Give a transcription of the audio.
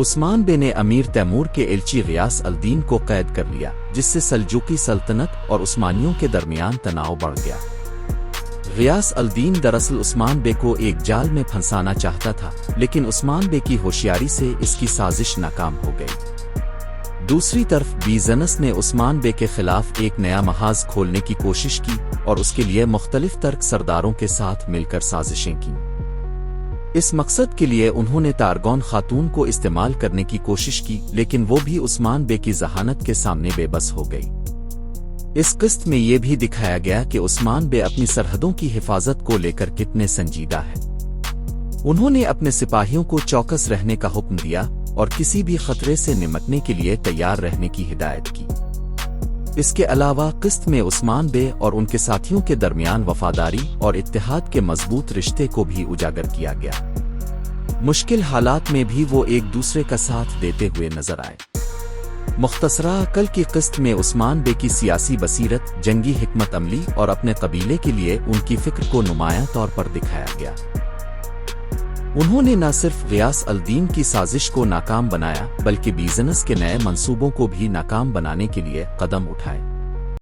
عثمان بے نے امیر تیمور کے ایلچی غیاث الدین کو قید کر لیا، جس سے سلجوقی سلطنت اور عثمانیوں کے درمیان تناؤ بڑھ گیا۔ غیاث الدین دراصل عثمان بے کو ایک جال میں پھنسانا چاہتا تھا، لیکن عثمان بے کی ہوشیاری سے اس کی سازش ناکام ہو گئی۔ دوسری طرف بیزنس نے عثمان بے کے خلاف ایک نیا محاذ کھولنے کی کوشش کی اور اس کے لیے مختلف ترک سرداروں کے ساتھ مل کر سازشیں کیں۔ اس مقصد کے لیے انہوں نے تارگون خاتون کو استعمال کرنے کی کوشش کی، لیکن وہ بھی عثمان بے کی ذہانت کے سامنے بے بس ہو گئی۔ اس قسط میں یہ بھی دکھایا گیا کہ عثمان بے اپنی سرحدوں کی حفاظت کو لے کر کتنے سنجیدہ ہے۔ انہوں نے اپنے سپاہیوں کو چوکس رہنے کا حکم دیا اور کسی بھی خطرے سے نمٹنے کے لیے تیار رہنے کی ہدایت کی۔ اس کے علاوہ قسط میں عثمان بے اور ان کے ساتھیوں کے درمیان وفاداری اور اتحاد کے مضبوط رشتے کو بھی اجاگر کیا گیا۔ مشکل حالات میں بھی وہ ایک دوسرے کا ساتھ دیتے ہوئے نظر آئے۔ مختصرہ عقل کی قسط میں عثمان بے کی سیاسی بصیرت، جنگی حکمت عملی اور اپنے قبیلے کے لیے ان کی فکر کو نمایاں طور پر دکھایا گیا۔ انہوں نے نہ صرف غیاث الدین کی سازش کو ناکام بنایا بلکہ بیزنس کے نئے منصوبوں کو بھی ناکام بنانے کے لیے قدم اٹھائے۔